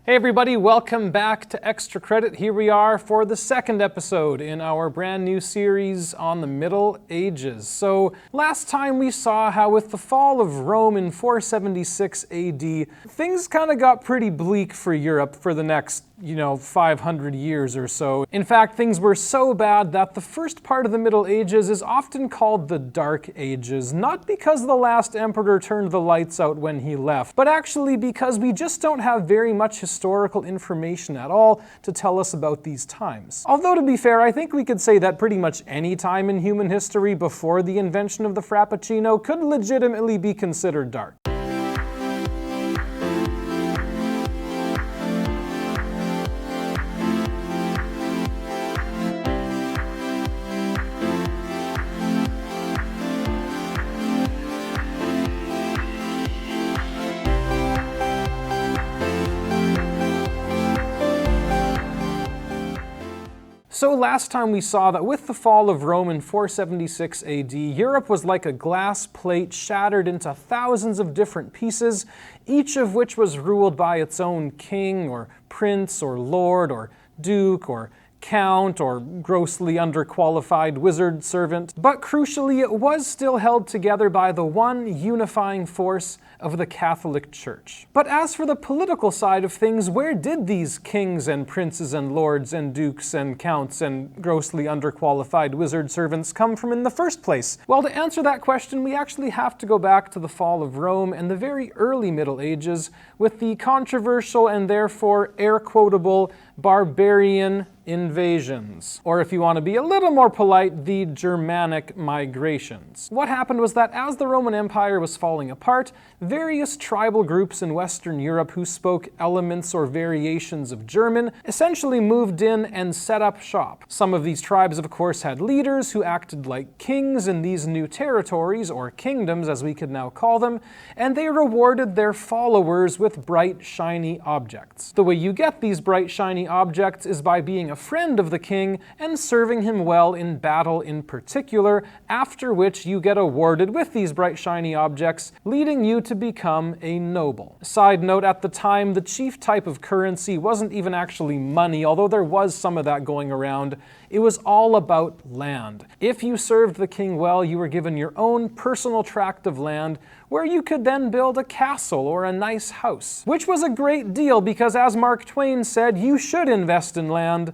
Hey everybody, welcome back to Extra Credit. Here we are for the second episode in our brand new series on the Middle Ages. So last time we saw how with the fall of Rome in 476 AD, things kind of got pretty bleak for Europe for the next 500 years or so. In fact, things were so bad that the first part of the Middle Ages is often called the Dark Ages, not because the last emperor turned the lights out when he left, but actually because we just don't have very much historical information at all to tell us about these times. Although to be fair, I think we could say that pretty much any time in human history before the invention of the Frappuccino could legitimately be considered dark. So last time we saw that with the fall of Rome in 476 AD, Europe was like a glass plate shattered into thousands of different pieces, each of which was ruled by its own king or prince or lord or duke or count or grossly underqualified wizard servant. But crucially, it was still held together by the one unifying force of the Catholic Church. But as for the political side of things, where did these kings and princes and lords and dukes and counts and grossly underqualified wizard servants come from in the first place? Well, to answer that question, we actually have to go back to the fall of Rome and the very early Middle Ages with the controversial and therefore air-quotable barbarian invasions, or if you want to be a little more polite, the Germanic migrations. What happened was that as the Roman Empire was falling apart, various tribal groups in Western Europe who spoke elements or variations of German essentially moved in and set up shop. Some of these tribes, of course, had leaders who acted like kings in these new territories, or kingdoms as we could now call them, and they rewarded their followers with bright, shiny objects. The way you get these bright, shiny objects is by being a friend of the king and serving him well in battle in particular, after which you get awarded with these bright shiny objects, leading you to become a noble. Side note, at the time, the chief type of currency wasn't even actually money, although there was some of that going around. It was all about land. If you served the king well, you were given your own personal tract of land where you could then build a castle or a nice house, which was a great deal because, as Mark Twain said, you should invest in land,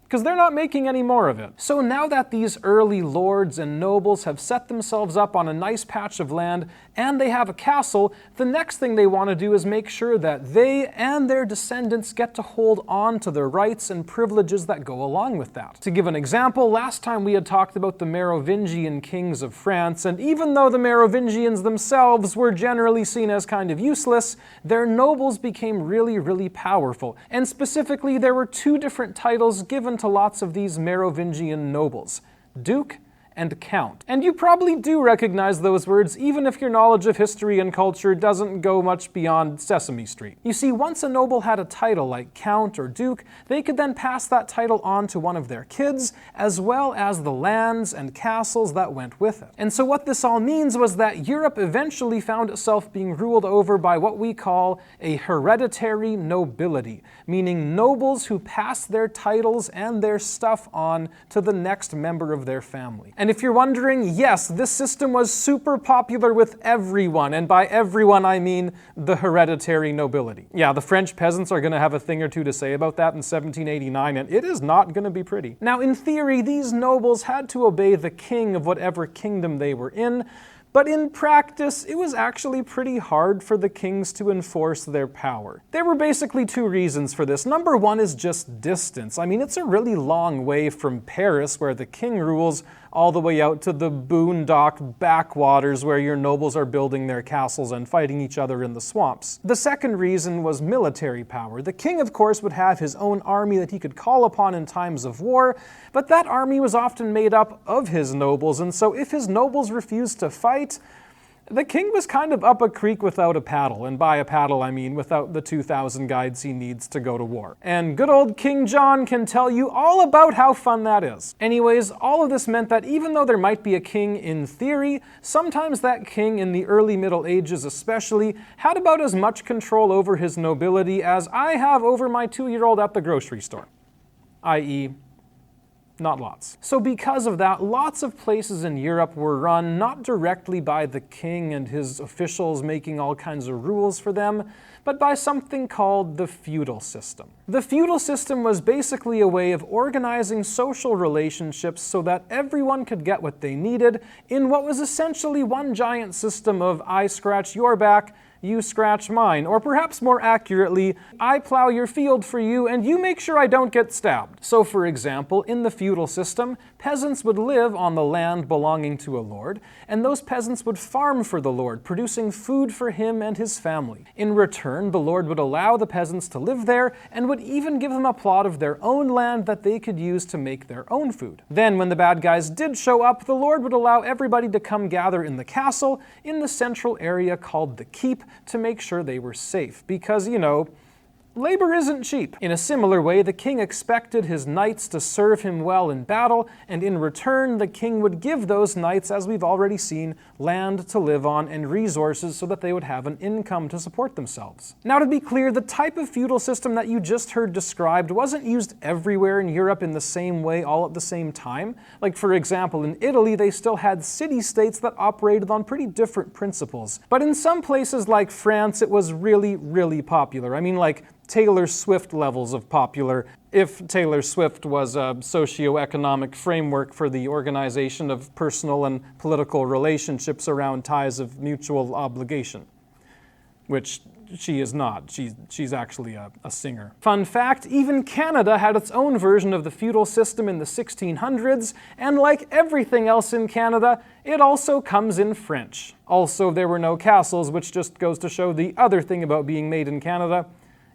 because they're not making any more of it. So now that these early lords and nobles have set themselves up on a nice patch of land and they have a castle, the next thing they want to do is make sure that they and their descendants get to hold on to the rights and privileges that go along with that. To give an example, last time we had talked about the Merovingian kings of France, and even though the Merovingians themselves were generally seen as kind of useless, their nobles became really, really powerful. And specifically, there were two different titles given to lots of these Merovingian nobles: Duke and Count. And you probably do recognize those words, even if your knowledge of history and culture doesn't go much beyond Sesame Street. You see, once a noble had a title like Count or Duke, they could then pass that title on to one of their kids, as well as the lands and castles that went with it. And so what this all means was that Europe eventually found itself being ruled over by what we call a hereditary nobility, meaning nobles who pass their titles and their stuff on to the next member of their family. And if you're wondering, yes, this system was super popular with everyone, and by everyone I mean the hereditary nobility. Yeah, the French peasants are going to have a thing or two to say about that in 1789, and it is not going to be pretty. Now, in theory, these nobles had to obey the king of whatever kingdom they were in, but in practice, it was actually pretty hard for the kings to enforce their power. There were basically two reasons for this. Number one is just distance. I mean, it's a really long way from Paris, where the king rules, all the way out to the boondock backwaters where your nobles are building their castles and fighting each other in the swamps. The second reason was military power. The king, of course, would have his own army that he could call upon in times of war, but that army was often made up of his nobles, and so if his nobles refused to fight, the king was kind of up a creek without a paddle, and by a paddle I mean without the 2,000 guides he needs to go to war. And good old King John can tell you all about how fun that is. Anyways, all of this meant that even though there might be a king in theory, sometimes that king in the early Middle Ages especially had about as much control over his nobility as I have over my 2-year-old at the grocery store. i.e., not lots. So because of that, lots of places in Europe were run not directly by the king and his officials making all kinds of rules for them, but by something called the feudal system. The feudal system was basically a way of organizing social relationships so that everyone could get what they needed in what was essentially one giant system of I scratch your back, you scratch mine, or perhaps more accurately, I plow your field for you and you make sure I don't get stabbed. So for example, in the feudal system, peasants would live on the land belonging to a lord, and those peasants would farm for the lord, producing food for him and his family. In return, the lord would allow the peasants to live there and would even give them a plot of their own land that they could use to make their own food. Then when the bad guys did show up, the lord would allow everybody to come gather in the castle in the central area called the keep, to make sure they were safe, because, you know, labor isn't cheap. In a similar way, the king expected his knights to serve him well in battle, and in return, the king would give those knights, as we've already seen, land to live on and resources so that they would have an income to support themselves. Now, to be clear, the type of feudal system that you just heard described wasn't used everywhere in Europe in the same way all at the same time. Like, for example, in Italy, they still had city-states that operated on pretty different principles. But in some places like France, it was really, really popular. I mean, like, Taylor Swift levels of popular, if Taylor Swift was a socio-economic framework for the organization of personal and political relationships around ties of mutual obligation. Which she is not. She's actually a singer. Fun fact, even Canada had its own version of the feudal system in the 1600s, and like everything else in Canada, it also comes in French. Also, there were no castles, which just goes to show the other thing about being made in Canada.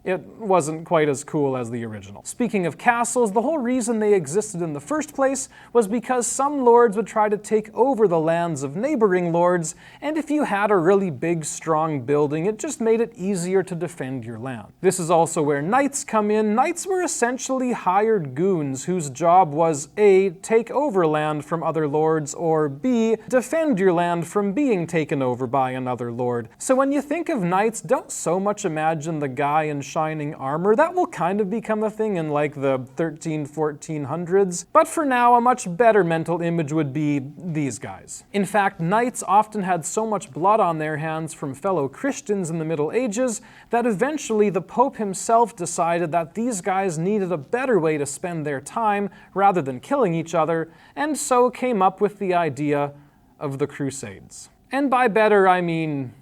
It wasn't quite as cool as the original. Speaking of castles, the whole reason they existed in the first place was because some lords would try to take over the lands of neighboring lords, and if you had a really big, strong building, it just made it easier to defend your land. This is also where knights come in. Knights were essentially hired goons whose job was A, take over land from other lords, or B, defend your land from being taken over by another lord. So when you think of knights, don't so much imagine the guy in shining armor. That will kind of become a thing in like the 1400s. But for now, a much better mental image would be these guys. In fact, knights often had so much blood on their hands from fellow Christians in the Middle Ages that eventually the Pope himself decided that these guys needed a better way to spend their time rather than killing each other, and so came up with the idea of the Crusades. And by better, I mean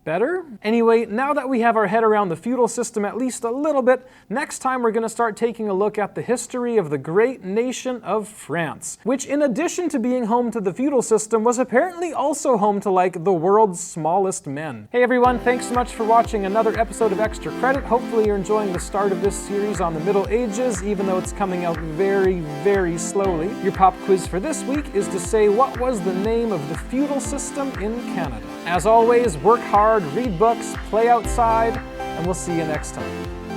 better? Anyway, now that we have our head around the feudal system at least a little bit, next time we're going to start taking a look at the history of the great nation of France, which in addition to being home to the feudal system was apparently also home to like the world's smallest men. Hey everyone, thanks so much for watching another episode of Extra Credit. Hopefully you're enjoying the start of this series on the Middle Ages, even though it's coming out very, very slowly. Your pop quiz for this week is to say what was the name of the feudal system in Canada. As always, work hard, read books, play outside, and we'll see you next time.